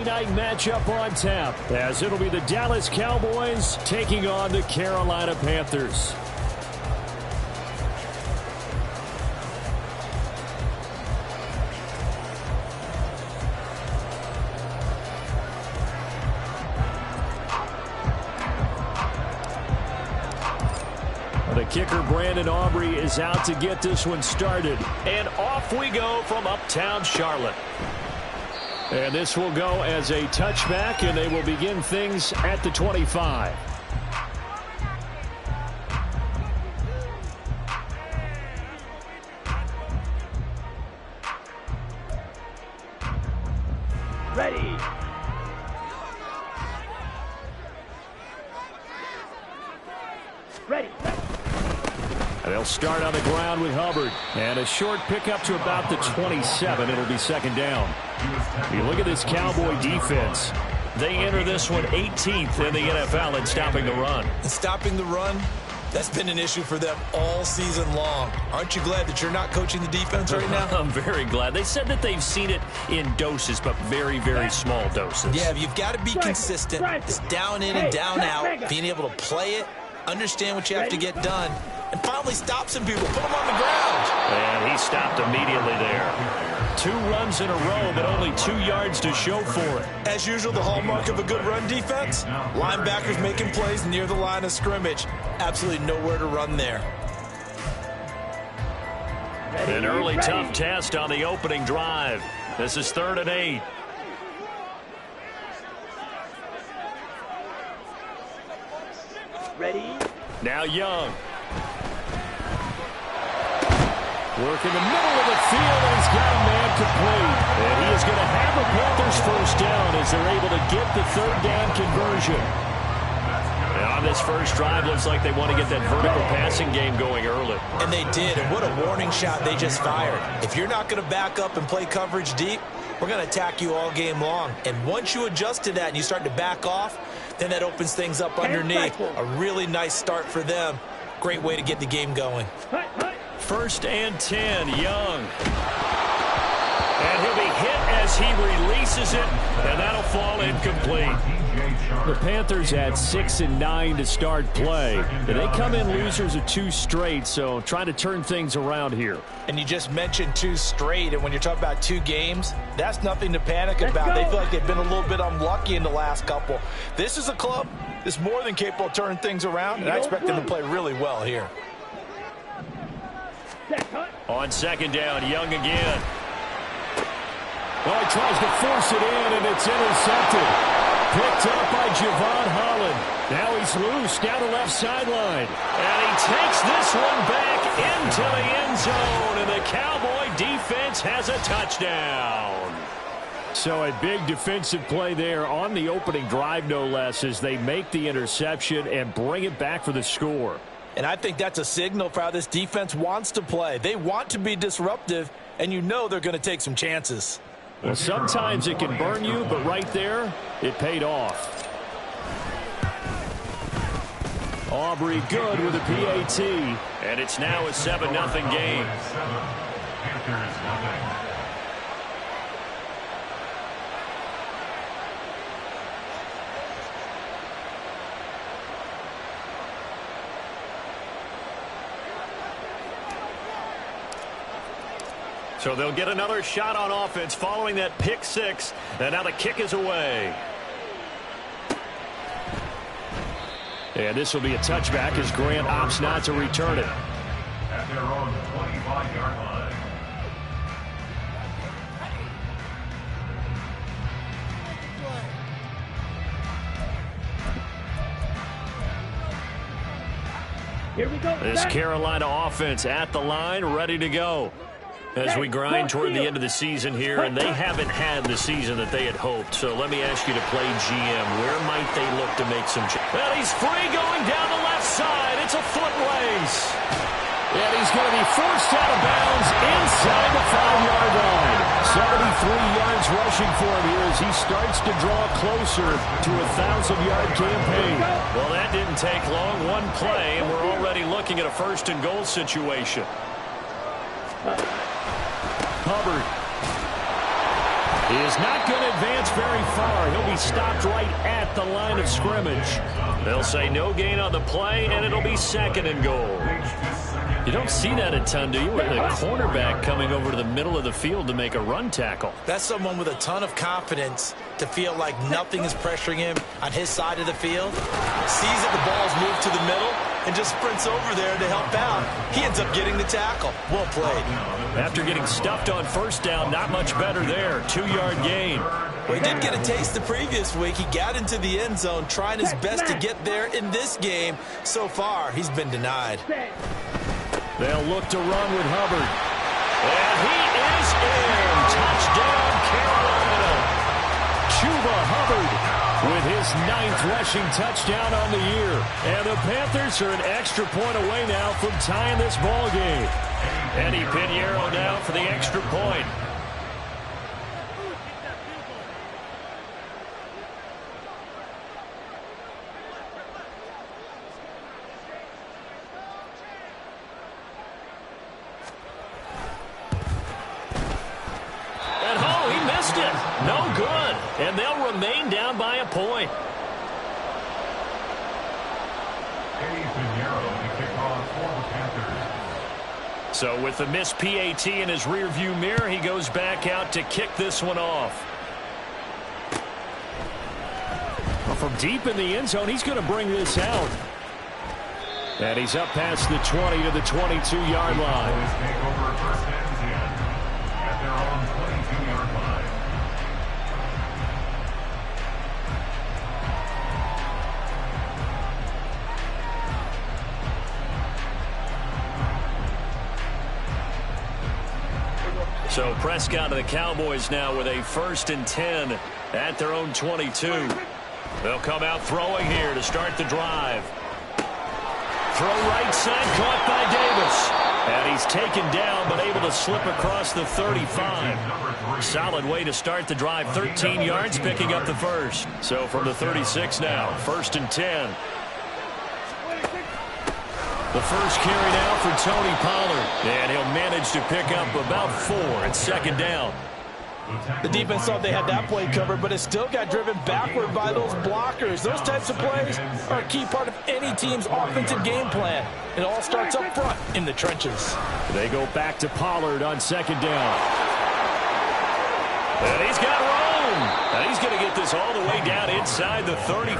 night matchup on tap, as it'll be the Dallas Cowboys taking on the Carolina Panthers. The kicker, Brandon Aubrey, is out to get this one started. And off we go from uptown Charlotte. And this will go as a touchback, and they will begin things at the 25. Ready. Ready. And they'll start on the ground with Hubbard. And a short pickup to about the 27. It'll be second down. You look at this Cowboy defense. They enter this one 18th in the NFL in stopping the run. And stopping the run, that's been an issue for them all season long. Aren't you glad that you're not coaching the defense right now? I'm very glad. They said that they've seen it in doses, but very, very small doses. Yeah, you've got to be consistent. It's down in and down out, being able to play it, understand what you have to get done, and finally stop some people, put them on the ground. And he stopped immediately there. 2 runs in a row, but only 2 yards to show for it. As usual, the hallmark of a good run defense, linebackers making plays near the line of scrimmage. Absolutely nowhere to run there. An early tough test on the opening drive. This is 3rd and 8. Ready. Now Young. Work in the middle of the field, and he's got a man complete. And he is going to have the Panthers first down as they're able to get the 3rd down conversion. And on this first drive, looks like they want to get that vertical passing game going early. And they did, and what a warning shot they just fired. If you're not going to back up and play coverage deep, we're going to attack you all game long. And once you adjust to that and you start to back off, then that opens things up underneath. A really nice start for them. Great way to get the game going. 1st and 10, Young. And he'll be hit as he releases it, and that'll fall incomplete. The Panthers had 6 and 9 to start play. And they come in losers of 2 straight, so trying to turn things around here. And you just mentioned 2 straight, and when you're talking about 2 games, that's nothing to panic about. They feel like they've been a little bit unlucky in the last couple. This is a club that's more than capable of turning things around, and I expect them to play really well here. On 2nd down, Young again. Well, he tries to force it in, and it's intercepted. Picked up by Javon Holland. Now he's loose down the left sideline. And he takes this one back into the end zone, and the Cowboy defense has a touchdown. So a big defensive play there on the opening drive, no less, as they make the interception and bring it back for the score. And I think that's a signal for how this defense wants to play. They want to be disruptive, and you know they're going to take some chances. Well, sometimes it can burn you, but right there, it paid off. Aubrey good with a PAT, and it's now a 7-0 game. So they'll get another shot on offense following that pick 6. And now the kick is away. And this will be a touchback as Grant opts not to return it. At their own 25-yard line. Here we go. This Carolina offense at the line, ready to go. As we grind toward the end of the season here, and they haven't had the season that they had hoped. So let me ask you to play GM. Where might they look to make some changes? Well, he's free going down the left side. It's a foot race. And he's going to be forced out of bounds inside the 5-yard line. 73 yards rushing for him here as he starts to draw closer to a 1,000-yard campaign. Well, that didn't take long. One play, and we're already looking at a 1st and goal situation. Hubbard. He is not going to advance very far. He'll be stopped right at the line of scrimmage. They'll say no gain on the play, and it'll be 2nd and goal. You don't see that a ton, do you? With a cornerback coming over to the middle of the field to make a run tackle. That's someone with a ton of confidence to feel like nothing is pressuring him on his side of the field. Sees that the ball's moved to the middle and just sprints over there to help out. He ends up getting the tackle. Well played. After getting stuffed on 1st down, not much better there. 2-yard gain. Well, he did get a taste the previous week. He got into the end zone, trying his best to get there in this game. So far, he's been denied. They'll look to run with Hubbard. And he is in. Touchdown, Carolina. Chuba Hubbard with his 9th rushing touchdown on the year. And the Panthers are an extra point away now from tying this ball game. Eddie Pinheiro now for the extra point. No good. And they'll remain down by a point. Eddie Pinheiro to kick off for the Panthers. So with the missed PAT in his rearview mirror, he goes back out to kick this one off. Well, from deep in the end zone, he's going to bring this out. And he's up past the 20 to the 22-yard line. Take over 1st and 10 at their own 22-yard line. So Prescott of the Cowboys now with a 1st and 10 at their own 22. They'll come out throwing here to start the drive. Throw right side, caught by Davis. And he's taken down, but able to slip across the 35. Solid way to start the drive. 13 yards, picking up the 1st. So from the 36 now, 1st and 10. The first carry now for Tony Pollard. And he'll manage to pick up about 4 at 2nd down. The defense thought they had that play covered, but it still got driven backward by those blockers. Those types of plays are a key part of any team's offensive game plan. It all starts up front in the trenches. They go back to Pollard on 2nd down. And he's got room. And he's going to get this all the way down inside the 30.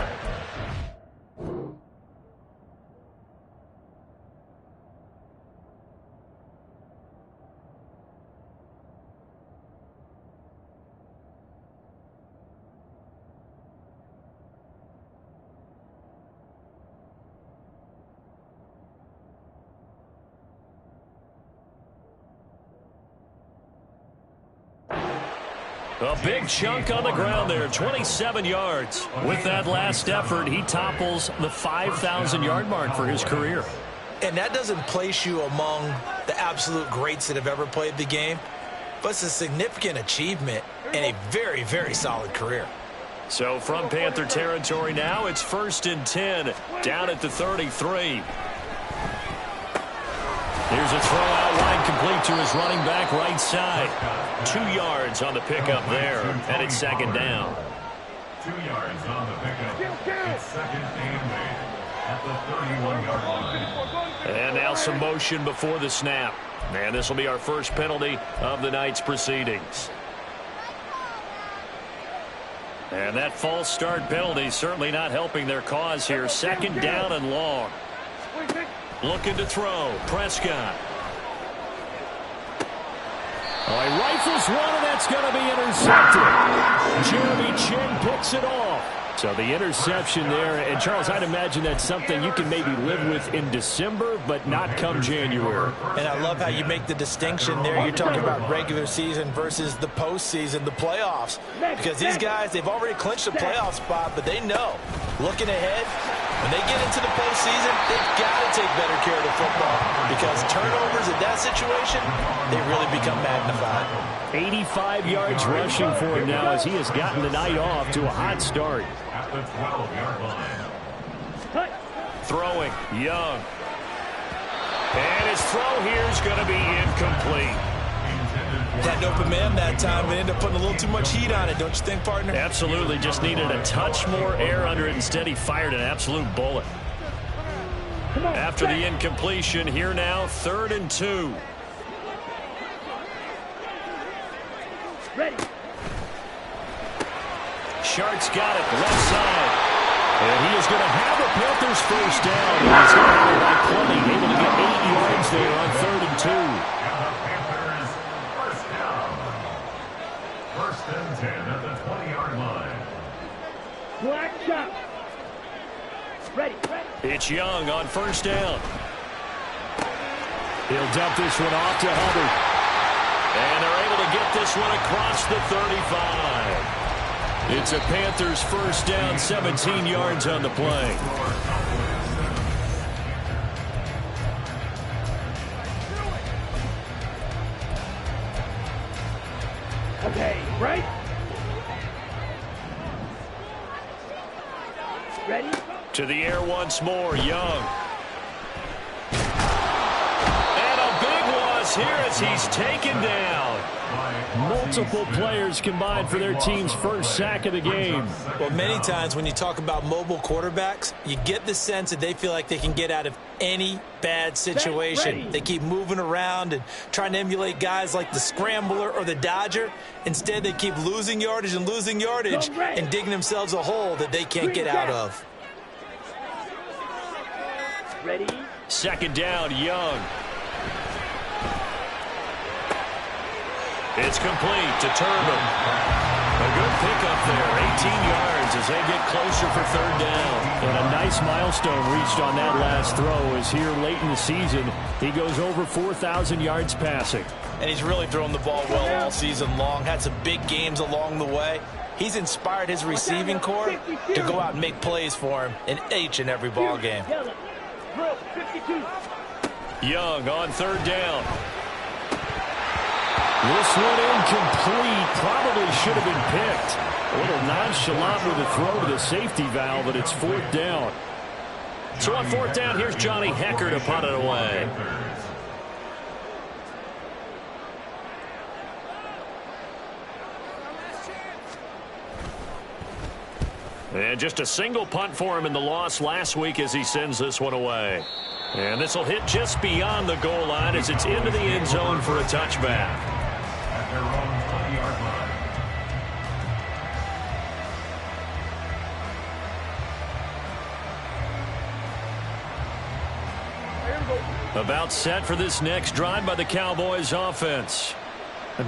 A big chunk on the ground there, 27 yards. With that last effort, he topples the 5,000-yard mark for his career. And that doesn't place you among the absolute greats that have ever played the game, but it's a significant achievement and a very, very solid career. So from Panther territory now, it's 1st and 10, down at the 33. Here's a throw out wide, complete to his running back right side. 2 yards on the pickup there, and it's 2nd down. 2 yards on the pickup. It's 2nd and 8 at the 31-yard line. And now some motion before the snap. And this will be our first penalty of the night's proceedings. And that false start penalty certainly not helping their cause here. 2nd down and long. Looking to throw. Prescott. Oh, he rifles one, and that's going to be intercepted. Jeremy Chinn picks it off. So the interception there. And, Charles, I'd imagine that's something you can maybe live with in December, but not come January. And I love how you make the distinction there. You're talking about regular season versus the postseason, the playoffs. Because these guys, they've already clinched a playoff spot, but they know, looking ahead, when they get into the postseason, they've got to take better care of the football. Because turnovers in that situation, they really become magnified. 85 yards rushing for him now as he has gotten the night off to a hot start. At the 12-yard line. Throwing, Young. And his throw here is going to be incomplete. Intended Had an open man that time, but ended up putting a little too much heat on it, don't you think, partner? Absolutely. Just needed a touch more air under it. Instead, he fired an absolute bullet. After the incompletion, here now, 3rd and 2. Ready. Sharks got it, left side. And he is going to have the Panthers first down. And he's going to have it by plenty, able to get 8 yards there on 3rd and 2. Panthers first down. 1st and 10 at the 20-yard line. Black shot. Ready. It's Young on 1st down. He'll dump this one off to Hubbard. And they're able to get this one across the 35. It's a Panthers first down, 17 yards on the play. Okay, right. Ready. To the air once more, Young. And a big loss here as he's taken down. Multiple players combined for their team's first sack of the game. Well, many times when you talk about mobile quarterbacks, you get the sense that they feel like they can get out of any bad situation. They keep moving around and trying to emulate guys like the Scrambler or the Dodger. Instead, they keep losing yardage and digging themselves a hole that they can't get out of. Ready. 2nd down, Young. It's complete to Turbin. A good pickup there, 18 yards as they get closer for 3rd down. And a nice milestone reached on that last throw as here late in the season, he goes over 4,000 yards passing. And he's really thrown the ball well all season long, had some big games along the way. He's inspired his receiving corps to go out and make plays for him in each and every ball game. Young on 3rd down. This one incomplete. Probably should have been picked. A little nonchalant with a throw to the safety valve, but it's 4th down. So on 4th down, here's Johnny Hekker to punt it away. And just a single punt for him in the loss last week as he sends this one away. And this will hit just beyond the goal line as it's into the end zone for a touchback. At their own 20-yard line. About set for this next drive by the Cowboys offense.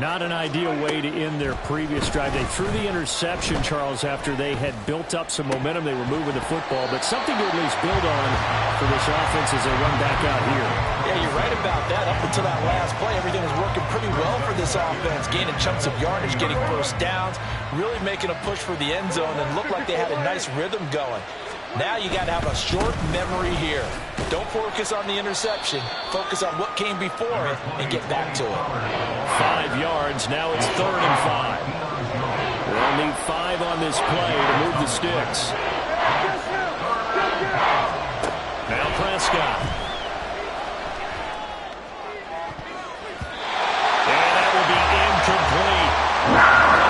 Not an ideal way to end their previous drive. They threw the interception, Charles, after they had built up some momentum. They were moving the football, but something to at least build on for this offense as they run back out here. Yeah, you're right about that. Up until that last play, everything was working pretty well for this offense, gaining chunks of yardage, getting first downs, really making a push for the end zone, and looked like they had a nice rhythm going. Now you got to have a short memory here. Don't focus on the interception. Focus on what came before it and get back to it. 5 yards. Now it's 3rd and 5. They'll need 5 on this play to move the sticks. Now Prescott. And that will be incomplete.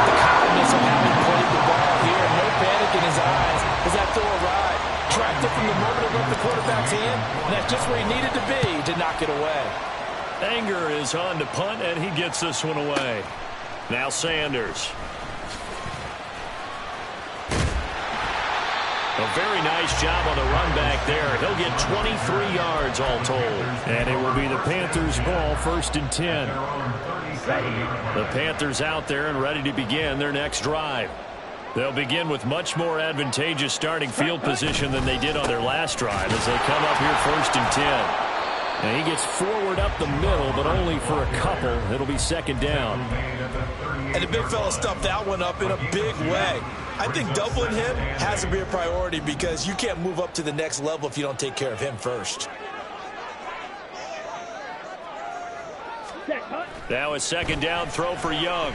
The calmness of having played the ball here. No panic in his eyes. Does that throw a ride? Tracked it from the moment it left the quarterback's hand, and that's just where he needed to be to knock it away. Anger is on to punt, and he gets this one away. Now Sanders. A very nice job on the run back there. He'll get 23 yards all told. And it will be the Panthers' ball, 1st and 10. The Panthers out there and ready to begin their next drive. They'll begin with much more advantageous starting field position than they did on their last drive as they come up here 1st and 10. And he gets forward up the middle, but only for a couple. It'll be 2nd down. And the big fella stuffed that one up in a big way. I think doubling him has to be a priority because you can't move up to the next level if you don't take care of him first. Now a 2nd down throw for Young.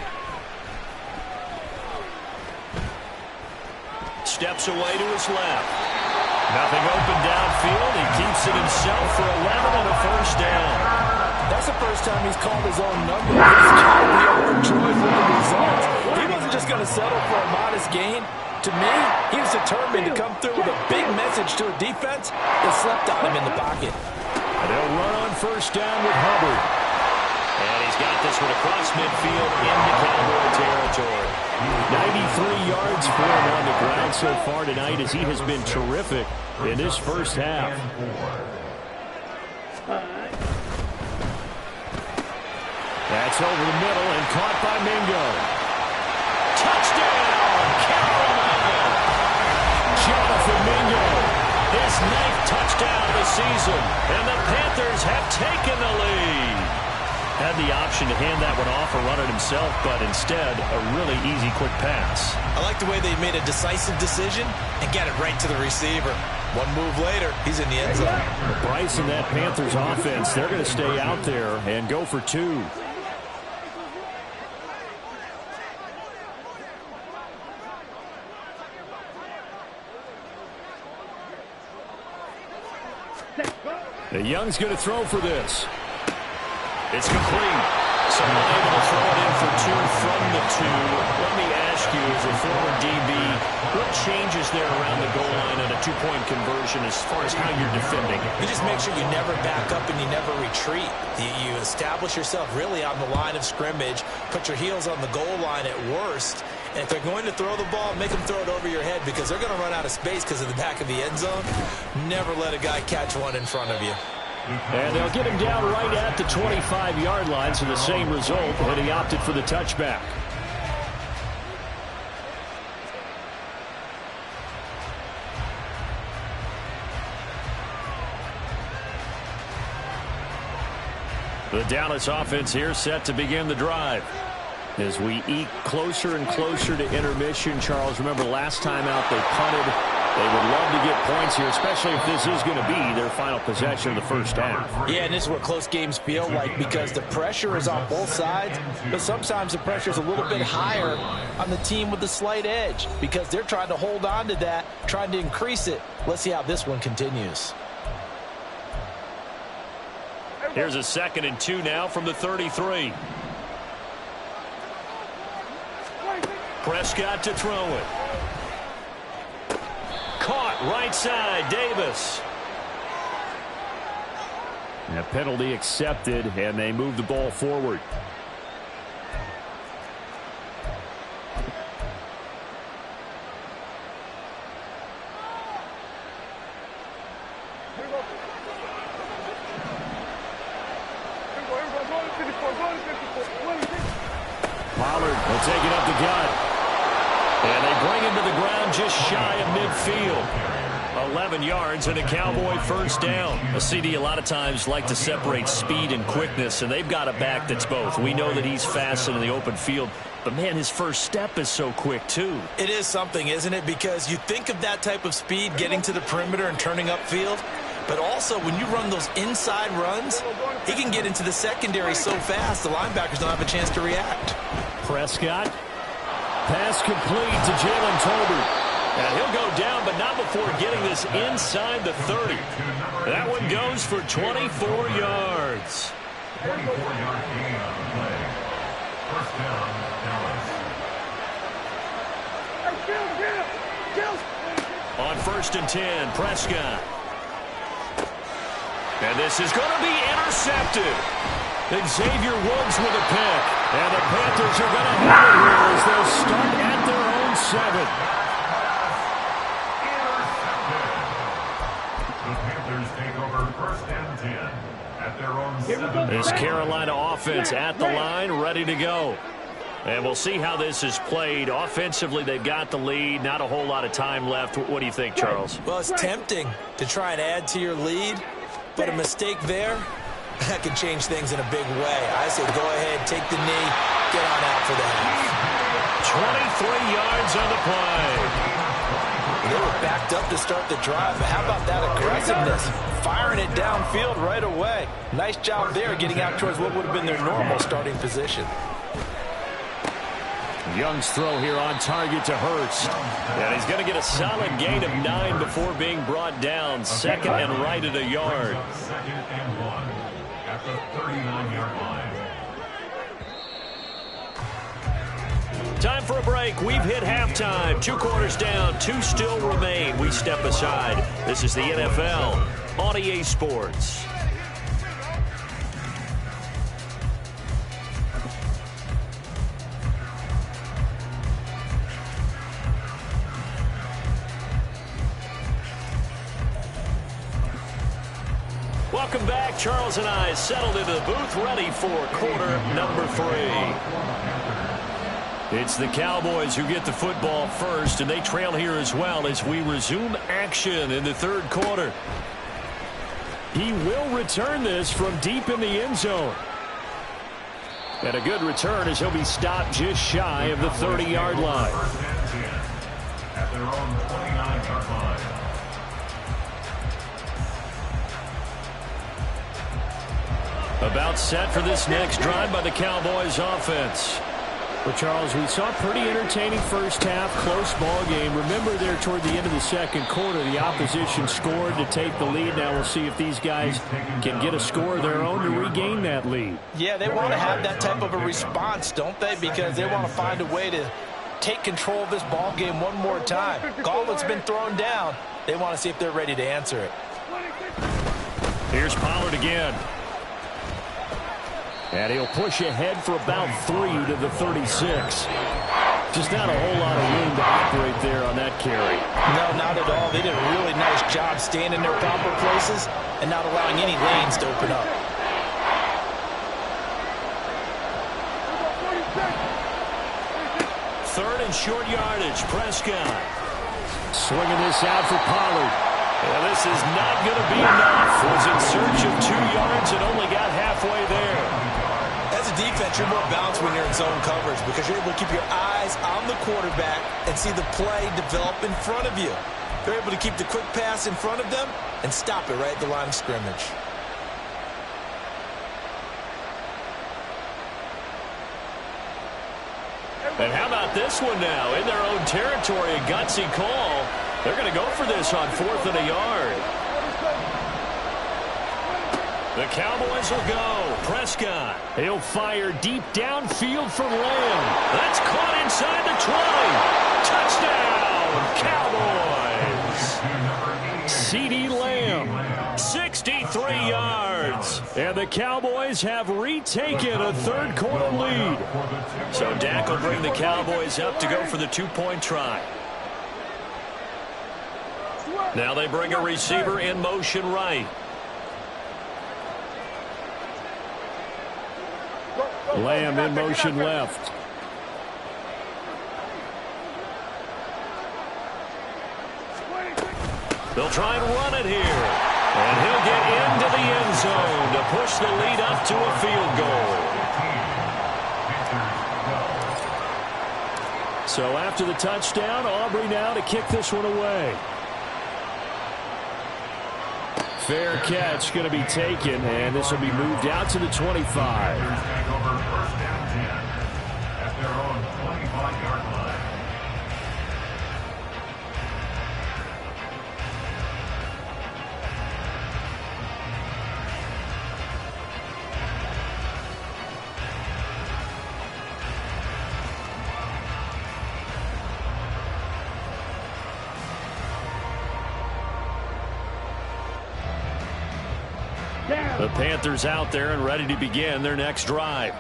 Steps away to his left. Nothing open downfield. He keeps it himself for 11 and a 1st down. That's the first time he's called his own number. He's got to be overjoyed with the results. He wasn't just going to settle for a modest gain. To me, he was determined to come through with a big message to a defense that slept on him in the pocket. And they'll run on first down with Hubbard. And he's got this one across midfield into Cowboy territory. 93 yards for him on the ground so far tonight as he has been terrific in this first half. That's over the middle and caught by Mingo. Touchdown, Carolina! Jonathan Mingo, his 9th touchdown of the season, and the Panthers have taken the lead. Had the option to hand that one off or run it himself, but instead, a really easy, quick pass. I like the way they made a decisive decision and get it right to the receiver. One move later, he's in the end zone. Bryce and that Panthers offense, they're going to stay out there and go for 2. The Young's going to throw for this. It's complete. So able to throw it in for 2 from the 2. Let me ask you, as a former DB, what changes there around the goal line on a 2-point conversion as far as how you're defending? You just make sure you never back up and you never retreat. You establish yourself really on the line of scrimmage, put your heels on the goal line at worst, and if they're going to throw the ball, make them throw it over your head because they're going to run out of space because of the back of the end zone. Never let a guy catch one in front of you. And they'll get him down right at the 25-yard line, so the same result, and he opted for the touchback. The Dallas offense here set to begin the drive. As we eke closer and closer to intermission, Charles, remember last time out they punted. They would love to get points here, especially if this is going to be their final possession of the first half. Yeah, and this is what close games feel like because the pressure is on both sides, but sometimes the pressure is a little bit higher on the team with the slight edge because they're trying to hold on to that, trying to increase it. Let's see how this one continues. Here's a 2nd and 2 now from the 33. Prescott to throw it. Caught right side, Davis. And a penalty accepted, and they move the ball forward. Pollard will take it up the gut. And they bring him to the ground just shy of midfield. 11 yards and a Cowboy first down. A CD a lot of times like to separate speed and quickness, and they've got a back that's both. We know that he's fast in the open field, but, man, his first step is so quick, too. It is something, isn't it? Because you think of that type of speed getting to the perimeter and turning upfield, but also when you run those inside runs, he can get into the secondary so fast the linebackers don't have a chance to react. Prescott. Pass complete to Jalen Tolbert. And he'll go down, but not before getting this inside the 30. That one goes for 24 yards. 44-yard gain on the play. First down, Dallas. On 1st and 10, Prescott. And this is going to be intercepted. Xavier Woods with a pick. And the Panthers are going to have it here as they'll start at their own 7. The Panthers take over 1st and 10 at their own 7. This Carolina offense at the line, ready to go. And we'll see how this is played. Offensively, they've got the lead. Not a whole lot of time left. What do you think, Charles? Well, it's tempting to try and add to your lead, but a mistake there, that can change things in a big way. I say go ahead, take the knee, get on out for the half. 23 yards on the play. They were backed up to start the drive, but how about that aggressiveness? Firing it downfield right away. Nice job there getting out towards what would have been their normal starting position. Young's throw here on target to Hurst. And he's going to get a solid gain of 9 before being brought down. 2nd and right at a yard. 2nd and 1. at the 39-yard line. Time for a break. We've hit halftime. 2 quarters down. 2 still remain. We step aside. This is the NFL on EA Sports. Welcome back. Charles and I settled into the booth, ready for quarter number 3. It's the Cowboys who get the football first, and they trail here as well as we resume action in the 3rd quarter. He will return this from deep in the end zone. And a good return as he'll be stopped just shy of the 30-yard line. First and 10 at their own 29-yard line. About set for this next drive by the Cowboys offense. Well, Charles, we saw a pretty entertaining first half, close ball game. Remember there toward the end of the 2nd quarter, the opposition scored to take the lead. Now we'll see if these guys can get a score of their own to regain that lead. Yeah, they want to have that type of a response, don't they? Because they want to find a way to take control of this ball game one more time. Gauntlet's been thrown down. They want to see if they're ready to answer it. Here's Pollard again. And he'll push ahead for about 3 to the 36. Just not a whole lot of room to operate there on that carry. No, not at all. They did a really nice job staying in their proper places and not allowing any lanes to open up. Third and short yardage. Prescott. Swinging this out for Pollard. And this is not going to be enough. Was in search of 2 yards and only got halfway there. As a defense, you're more balanced when you're in zone coverage because you're able to keep your eyes on the quarterback and see the play develop in front of you. You're able to keep the quick pass in front of them and stop it right at the line of scrimmage. And how about this one now? In their own territory, a gutsy call. They're going to go for this on 4th and a yard. The Cowboys will go. Prescott. He'll fire deep downfield for Lamb. That's caught inside the 20. Touchdown, Cowboys. CeeDee Lamb, 63 yards. And the Cowboys have retaken a 3rd quarter lead. So Dak will bring the Cowboys up to go for the 2-point try. Now they bring a receiver in motion right. Lamb in motion left. They'll try and run it here. And he'll get into the end zone to push the lead up to a field goal. So after the touchdown, Aubrey now to kick this one away. Fair catch going to be taken, and this will be moved out to the 25. First and 10 at their own 25-yard line. The Panthers out there and ready to begin their next drive.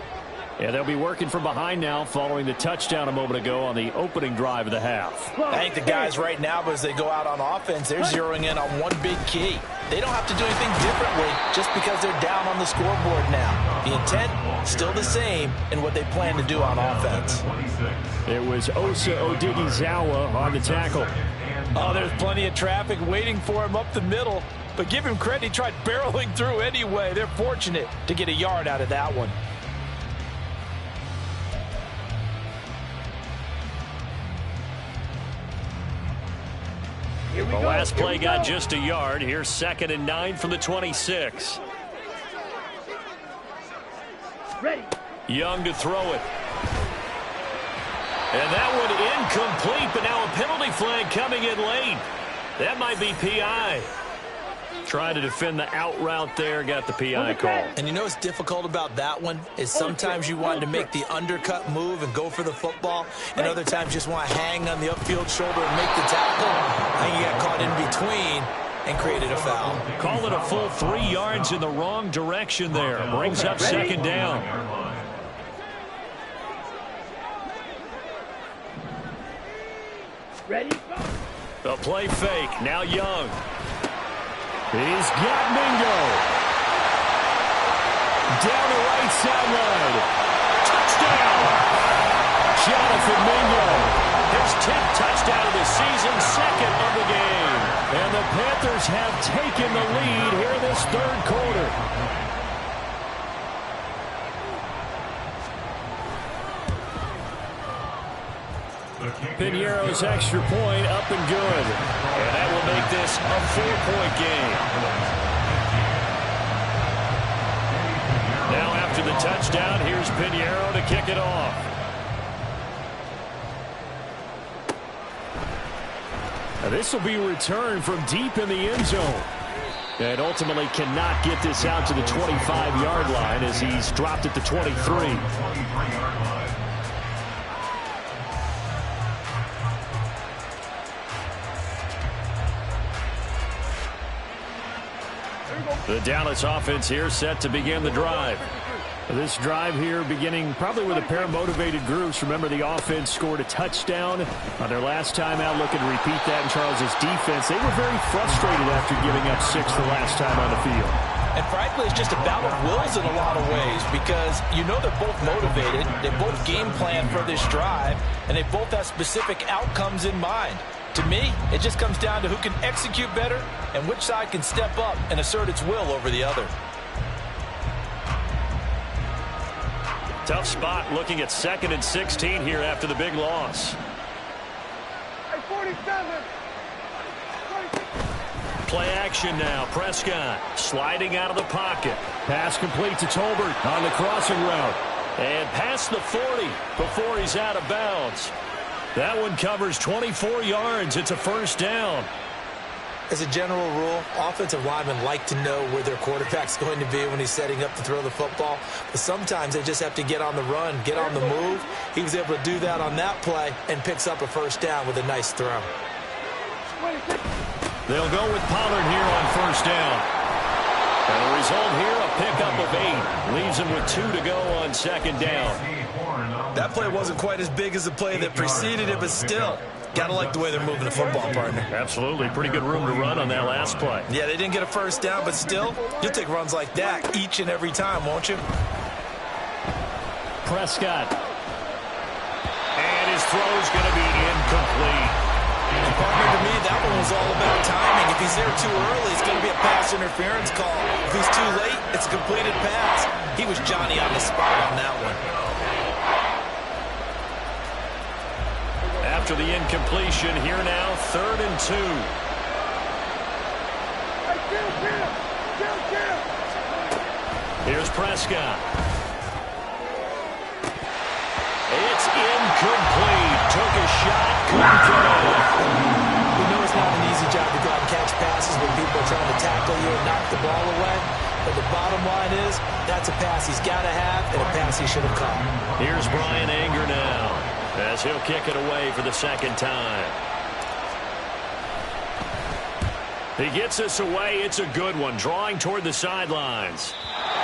Yeah, they'll be working from behind now following the touchdown a moment ago on the opening drive of the half. I think the guys right now, as they go out on offense, they're zeroing in on one big key. They don't have to do anything differently just because they're down on the scoreboard now. The intent, still the same in what they plan to do on offense. It was Osa Odighizuwa on the tackle. Oh, there's plenty of traffic waiting for him up the middle. But give him credit, he tried barreling through anyway. They're fortunate to get a yard out of that one. The last play got just a yard. Here's 2nd and 9 from the 26. Ready. Young to throw it. And that one incomplete, but now a penalty flag coming in late. That might be PI. Trying to defend the out route there, got the PI call. And you know what's difficult about that one is sometimes you want to make the undercut move and go for the football, and other times you just want to hang on the upfield shoulder and make the tackle. I think you got caught in between and created a foul. Call it a full 3 yards in the wrong direction there. Brings up second down. Ready? The play fake. Now Young. He's got Mingo. Down the right sideline. Touchdown. Jonathan Mingo. His 10th touchdown of the season, second of the game. And the Panthers have taken the lead here in this third quarter. Piñeiro's extra point up and good. And that will make this a 4-point game. Now after the touchdown, here's Piñeiro to kick it off. Now this will be returned from deep in the end zone. And ultimately cannot get this out to the 25-yard line as he's dropped at the 23. The Dallas offense here set to begin the drive. This drive here beginning probably with a pair of motivated groups. Remember, the offense scored a touchdown on their last time out, looking to repeat that in Charles' defense. They were very frustrated after giving up 6 the last time on the field. And frankly, it's just a battle of wills in a lot of ways because you know they're both motivated, they both game plan for this drive, and they both have specific outcomes in mind. To me, it just comes down to who can execute better and which side can step up and assert its will over the other. Tough spot looking at 2nd and 16 here after the big loss. Play action now. Prescott sliding out of the pocket. Pass complete to Tolbert on the crossing route. And past the 40 before he's out of bounds. That one covers 24 yards. It's a first down. As a general rule, offensive linemen like to know where their quarterback's going to be when he's setting up to throw the football. But sometimes they just have to get on the run, get on the move. He was able to do that on that play and picks up a first down with a nice throw. They'll go with Pollard here on first down. And the result here, a pickup of 8. Leaves him with 2 to go on second down. That play wasn't quite as big as the play that preceded it, but still, got to like the way they're moving the football, partner. Absolutely. Pretty good room to run on that last play. Yeah, they didn't get a first down, but still, you'll take runs like that each and every time, won't you? Prescott. And his throw's going to be incomplete. Partner, to me, that one was all about timing. If he's there too early, it's going to be a pass interference call. If he's too late, it's a completed pass. He was Johnny on the spot on that one. After the incompletion, here now, 3rd and 2. Here's Prescott. It's incomplete. Took a shot, couldn't get off. We know it's not an easy job to go out and catch passes when people are trying to tackle you and knock the ball away. But the bottom line is, that's a pass he's got to have and a pass he should have caught. Here's Brian Anger now, as he'll kick it away for the second time. He gets this away. It's a good one, drawing toward the sidelines.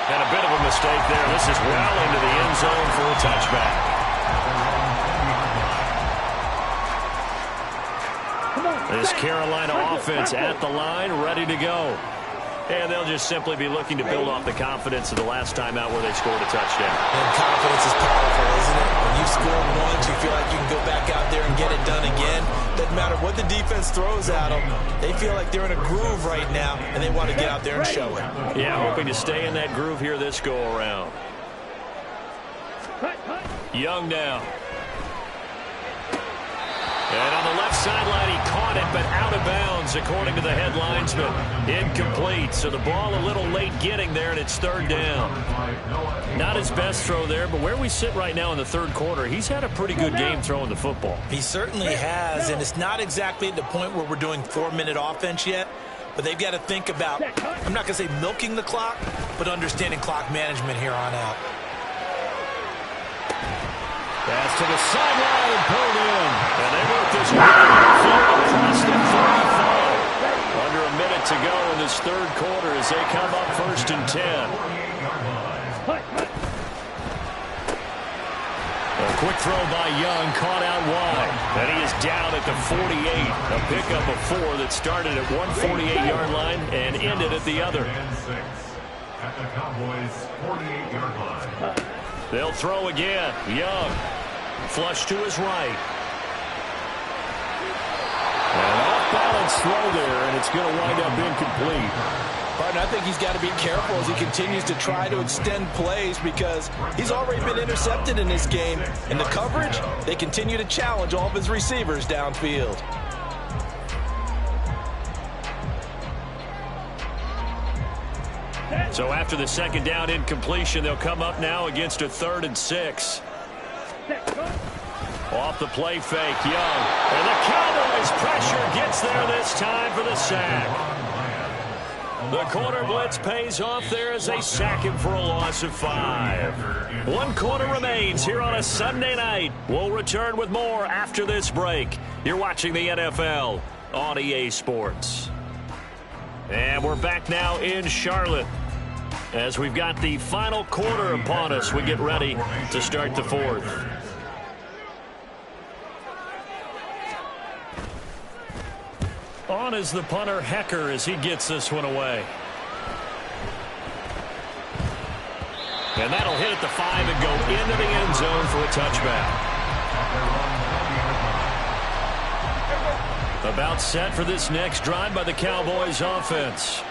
And a bit of a mistake there. This is well into the end zone for a touchback. This Carolina offense at the line, ready to go. And they'll just simply be looking to build off the confidence of the last time out where they scored a touchdown. And confidence is powerful, isn't it? When you've scored once, you feel like you can go back out there and get it done again. Doesn't matter what the defense throws at them. They feel like they're in a groove right now, and they want to get out there and show it. Yeah, hoping to stay in that groove here this go-around. Young now. And on the left sideline, he caught it, but out of bounds, according to the head linesman. Incomplete, so the ball a little late getting there, and it's 3rd down. Not his best throw there, but where we sit right now in the third quarter, he's had a pretty good game throwing the football. He certainly has, and it's not exactly at the point where we're doing 4-minute offense yet. But they've got to think about, I'm not going to say milking the clock, but understanding clock management here on out. Pass to the sideline and pulled in. And they work this across the 35. Under a minute to go in this third quarter as they come up 1st and 10. A quick throw by Young, caught out wide. And he is down at the 48. A pickup of 4 that started at 148-yard line and ended at the other. At the Cowboys' 48-yard line. They'll throw again. Young, flush to his right. An off-balance throw there, and it's going to wind up incomplete. Partner, I think he's got to be careful as he continues to try to extend plays because he's already been intercepted in this game. And the coverage, they continue to challenge all of his receivers downfield. So after the second down incompletion, they'll come up now against a 3rd and 6. Off the play fake, Young. And the Cowboys pressure gets there this time for the sack. The corner blitz pays off there as they sack him for a loss of 5. 1 quarter remains here on a Sunday night. We'll return with more after this break. You're watching the NFL on EA Sports. And we're back now in Charlotte as we've got the final quarter upon us. We get ready to start the 4th. On is the punter, Hecker, as he gets this one away. And that'll hit at the 5 and go into the end zone for a touchback. About set for this next drive by the Cowboys offense.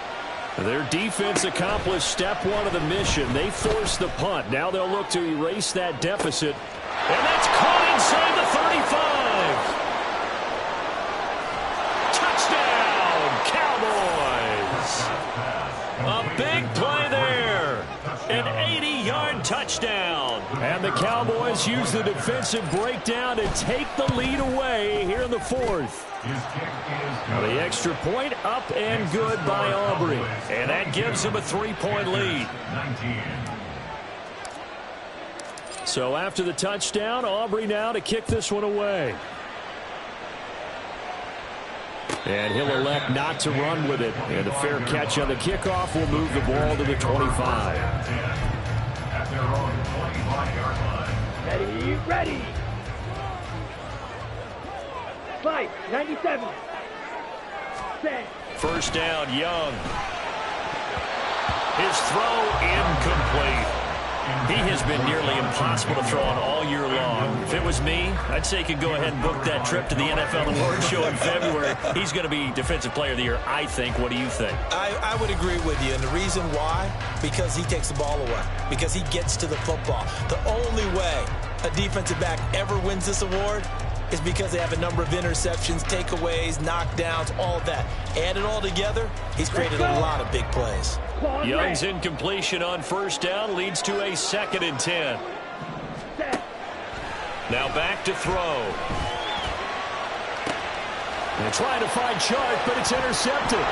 Their defense accomplished step 1 of the mission. They forced the punt. Now they'll look to erase that deficit. And that's caught inside the 35. A big play there. An 80-yard touchdown. And the Cowboys use the defensive breakdown to take the lead away here in the 4th. The extra point up and good by Aubrey. And that gives them a 3-point lead. So after the touchdown, Aubrey now to kick this one away. And he'll elect not to run with it. And the fair catch on the kickoff will move the ball to the 25. At their own 25-yard line. Ready, ready. Fight, 97. Set. First down, Young. His throw incomplete. He has been nearly impossible to throw on all year long. If it was me, I'd say he could go ahead and book that trip to the NFL Awards show in February. He's going to be Defensive Player of the Year, I think. What do you think? I would agree with you, and the reason why, because he takes the ball away, because he gets to the football. The only way a defensive back ever wins this award is because they have a number of interceptions, takeaways, knockdowns, all that. Add it all together, he's created a lot of big plays. Young's incompletion on first down leads to a 2nd and 10. Now back to throw. They're trying to find Chark, but it's intercepted.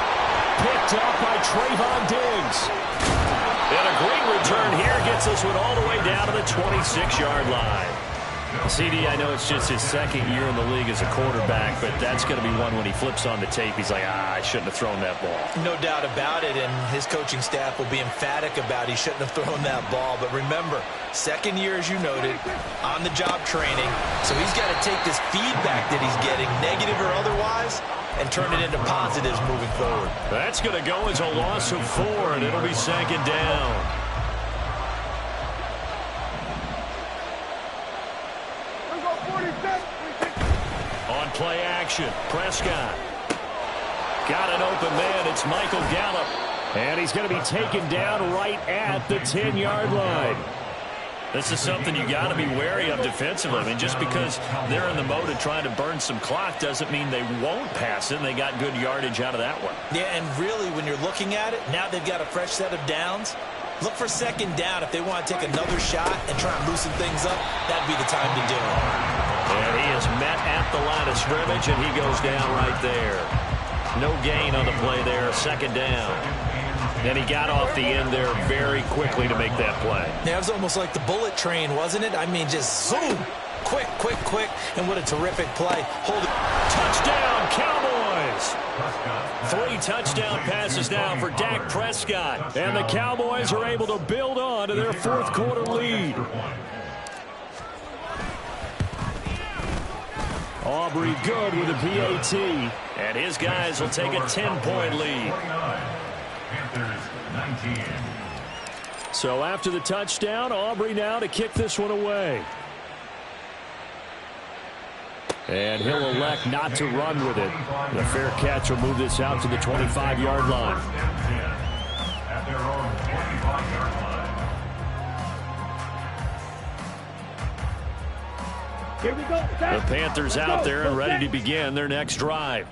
Picked up by Trayvon Diggs. And a great return here gets this one all the way down to the 26-yard line. CD, I know it's just his 2nd year in the league as a quarterback, but that's going to be one when he flips on the tape. He's like, I shouldn't have thrown that ball. No doubt about it, and his coaching staff will be emphatic about he shouldn't have thrown that ball. But remember, 2nd year, as you noted, on-the-job training. So he's got to take this feedback that he's getting, negative or otherwise, and turn it into positives moving forward. That's going to go as a loss of 4, and it'll be 2nd down. On play action, Prescott. Got an open man. It's Michael Gallup. And he's going to be taken down right at the 10-yard line. This is something you got to be wary of defensively. I mean, just because they're in the mode of trying to burn some clock doesn't mean they won't pass it, and they got good yardage out of that one. Yeah, and really, when you're looking at it, now they've got a fresh set of downs. Look for 2nd down. If they want to take another shot and try and loosen things up, that'd be the time to do it. And he is met at the line of scrimmage, and he goes down right there. No gain on the play there, second down. And he got off the end there very quickly to make that play. Yeah, it was almost like the bullet train, wasn't it? I mean, just zoom. Quick, quick, quick. And what a terrific play. Hold it. Touchdown, Cowboys. 3 touchdown passes now for Dak Prescott. And the Cowboys are able to build on to their fourth quarter lead. Aubrey good with a PAT. And his guys will take a 10-point lead. So after the touchdown, Aubrey now to kick this one away. And he'll elect not to run with it. The fair catch will move this out to the 25-yard line. At their own 25-yard line. Here we go. The Panthers out there and ready to begin their next drive.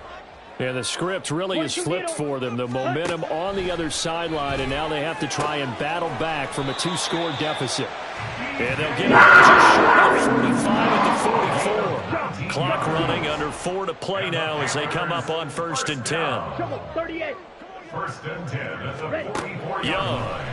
And the script really is flipped for them. The momentum on the other sideline, and now they have to try and battle back from a 2-score deficit. And they'll get it just short of 45 at the 44. Clock running, under 4 to play now as they come up on 1st and 10. 38. 1st and 10 at the 44-yard Young. line.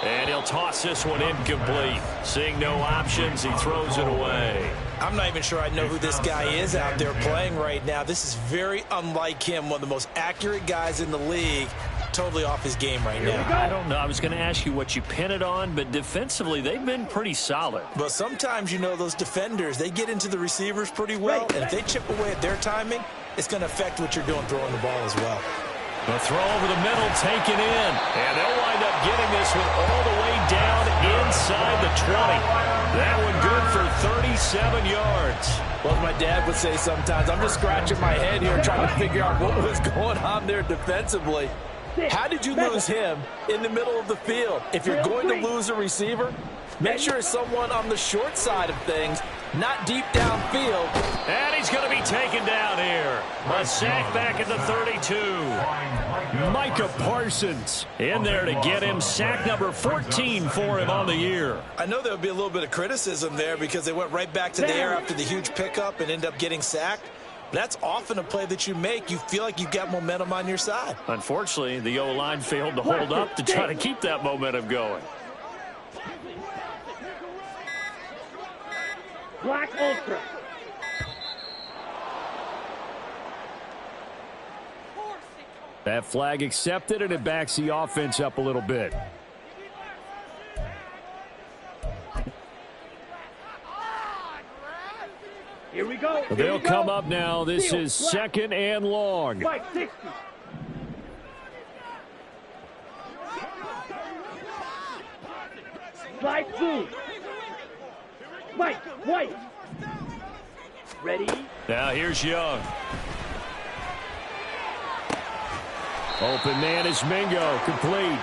And he'll toss this one incomplete. Seeing no options, he throws it away. I'm not even sure I know who this guy is out there playing right now. This is very unlike him, one of the most accurate guys in the league. Totally off his game right now. I don't know. I was going to ask you what you pin it on, but defensively, they've been pretty solid. But sometimes, you know, those defenders, they get into the receivers pretty well. And if they chip away at their timing, it's going to affect what you're doing throwing the ball as well. The throw over the middle taken in. And they'll wind up getting this one all the way down inside the 20. That one good for 37 yards. Well, as my dad would say sometimes, I'm just scratching my head here trying to figure out what was going on there defensively. How did you lose him in the middle of the field? If you're going to lose a receiver, make sure it's someone on the short side of things, not deep downfield. And he's going to be taken down here. A sack back at the 32. Micah Parsons In there to get him sack number 14 for him on the year. I know there would be a little bit of criticism there because they went right back to the air after the huge pickup and end up getting sacked. That's often a play that you make. You feel like you've got momentum on your side. Unfortunately, the O-line failed to hold up to try to keep that momentum going. Black Ultra. That flag accepted, and it backs the offense up a little bit. Here we go. They'll come up now. This is 2nd and long. White 60. Slide blue. White. Ready? Now here's Young. Open man is Mingo. Complete.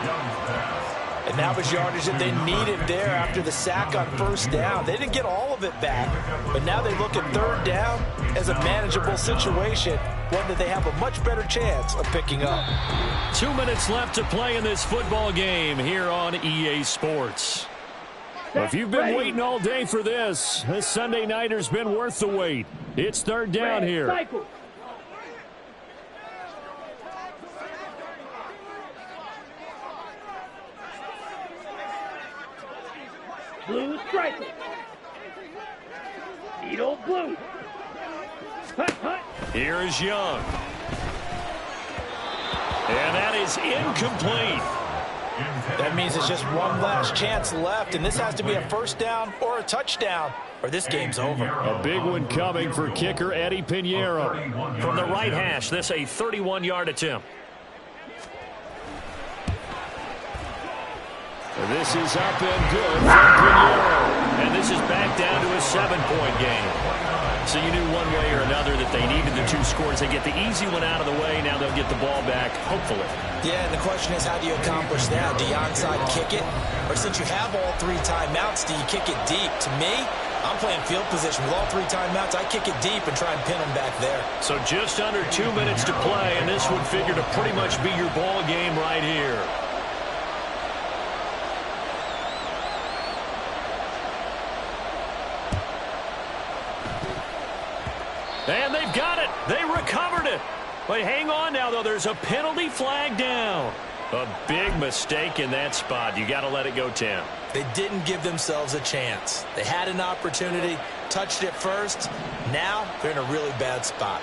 And that was yardage that they needed there after the sack on 1st down. They didn't get all of it back, but now they look at 3rd down as a manageable situation, one that they have a much better chance of picking up. 2 minutes left to play in this football game here on EA Sports. If you've been waiting all day for this Sunday nighter's been worth the wait. It's 3rd down here. Cycle. Blue striker. Needle blue. Hut. Here is Young. And that is incomplete. That means it's just one last chance left, and this has to be a 1st down or a touchdown, or this game's over. A big one coming for kicker Eddie Pinheiro. From the right hash, this a 31-yard attempt. This is up and good for Pinheiro. And this is back down to a 7-point game. So you knew one way or another that they needed the 2 scores. They get the easy one out of the way. Now they'll get the ball back, hopefully. Yeah, and the question is, how do you accomplish that? Do you onside kick it? Or since you have all 3 timeouts, do you kick it deep? To me, I'm playing field position. With all 3 timeouts, I kick it deep and try and pin them back there. So just under 2 minutes to play, and this would figure to pretty much be your ball game right here. And they've got it. They recovered it. But hang on now, though. There's a penalty flag down. A big mistake in that spot. You got to let it go, Tim. They didn't give themselves a chance. They had an opportunity, touched it first. Now they're in a really bad spot.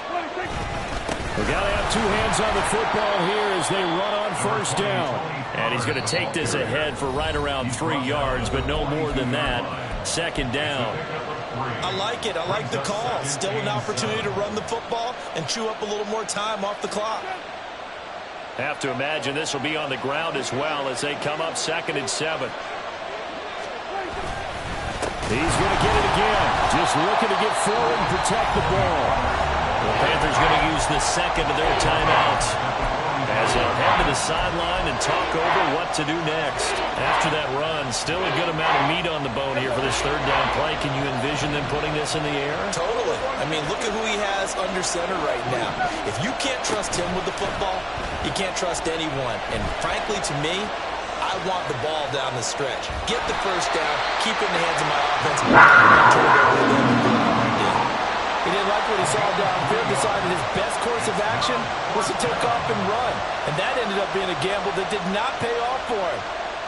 We got to have two hands on the football here as they run on first down. And he's going to take this ahead for right around 3 yards, but no more than that. Second down. I like it. I like the call. Still an opportunity to run the football and chew up a little more time off the clock. Have to imagine this will be on the ground as well as they come up 2nd and 7. He's going to get it again. Just looking to get forward and protect the ball. The Panthers going to use the second of their timeouts as they'll head to the sideline and talk over what to do next. After that run, still a good amount of meat on the bone here for this third down play. Can you envision them putting this in the air? Totally. I mean, look at who he has under center right now. If you can't trust him with the football, you can't trust anyone. And frankly, to me, I want the ball down the stretch. Get the first down, keep it in the hands of my offense, and turn it over to them. He didn't like what he saw downfield, decided his best course of action was to take off and run. And that ended up being a gamble that did not pay off for him.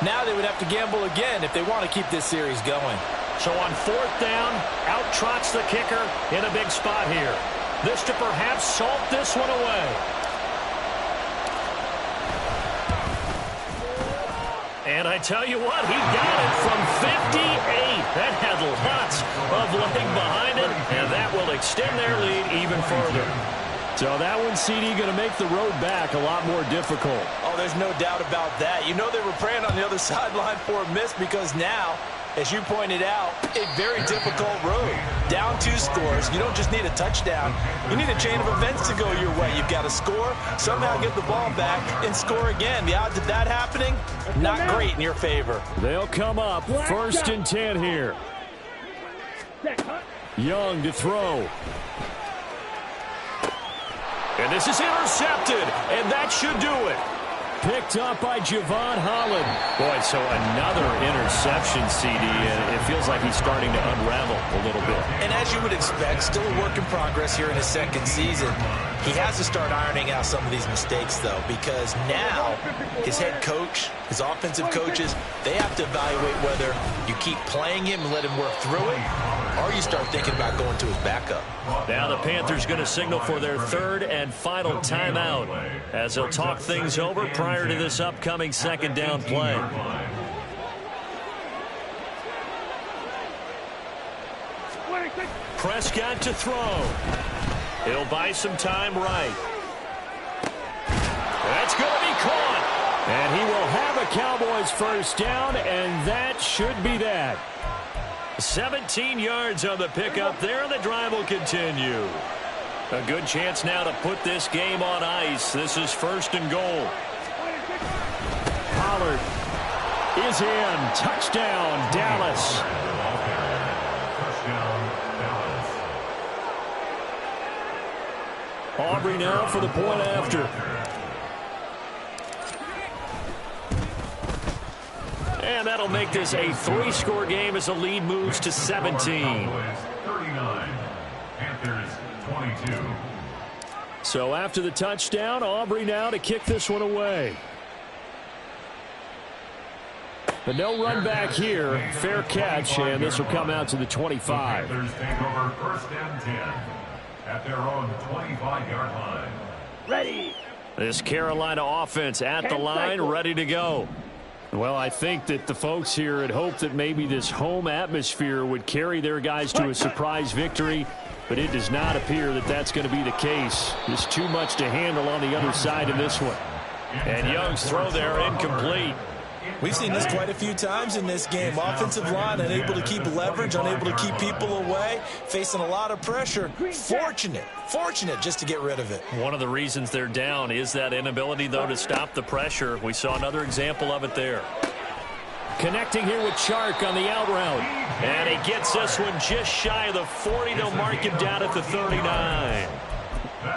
Now they would have to gamble again if they want to keep this series going. So on 4th down, out trots the kicker in a big spot here. This to perhaps salt this one away. And I tell you what, he got it from 58. That had lots of leg behind it, and that will extend their lead even further. So that one, CD, going to make the road back a lot more difficult. Oh, there's no doubt about that. You know they were praying on the other sideline for a miss because now, as you pointed out, a very difficult road. Down 2 scores. You don't just need a touchdown. You need a chain of events to go your way. You've got to score, somehow get the ball back, and score again. The odds of that happening, not great in your favor. They'll come up 1st and 10 here. Young to throw. And this is intercepted, and that should do it. Picked up by Javon Holland. Boy, so another interception, CD, and it feels like he's starting to unravel a little bit. And as you would expect, still a work in progress here in his 2nd season. He has to start ironing out some of these mistakes, though, because now his head coach, his offensive coaches, they have to evaluate whether you keep playing him and let him work through it, or you start thinking about going to his backup. Now the Panthers going to signal for their 3rd and final timeout as they'll talk things over prior to this upcoming 2nd down play. Prescott to throw. He'll buy some time right. That's going to be caught. And he will have a Cowboys first down, and that should be that. 17 yards on the pickup there, and the drive will continue. A good chance now to put this game on ice. This is 1st and goal. Pollard is in. Touchdown, Dallas. Aubrey now for the point after. And that'll make this a 3-score game as the lead moves to 17. 39, Panthers 22. So after the touchdown, Aubrey now to kick this one away. But no run back here. Fair catch, and this will come out to the 25. Panthers take over 1st and 10 at their own 25-yard line. Ready. This Carolina offense at the line, ready to go. Well, I think that the folks here had hoped that maybe this home atmosphere would carry their guys to a surprise victory, but it does not appear that that's going to be the case. There's too much to handle on the other side in this one. And Young's throw there incomplete. We've seen this quite a few times in this game. Offensive line unable to keep leverage, unable to keep people away, facing a lot of pressure. Fortunate just to get rid of it. One of the reasons they're down is that inability, though, to stop the pressure. We saw another example of it there. Connecting here with Chark on the out route. And he gets this one just shy of the 40. They'll mark him down at the 39.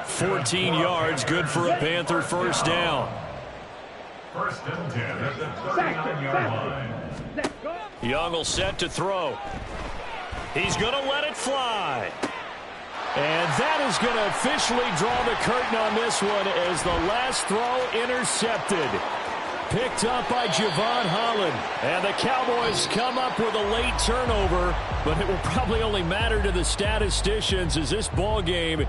14 yards, good for a Panther first down. 1st and 10 at the 39-yard line. Young will set to throw. He's going to let it fly. that is going to officially draw the curtain on this one as the last throw intercepted. Picked up by Javon Holland. And the Cowboys come up with a late turnover, but it will probably only matter to the statisticians as this ball game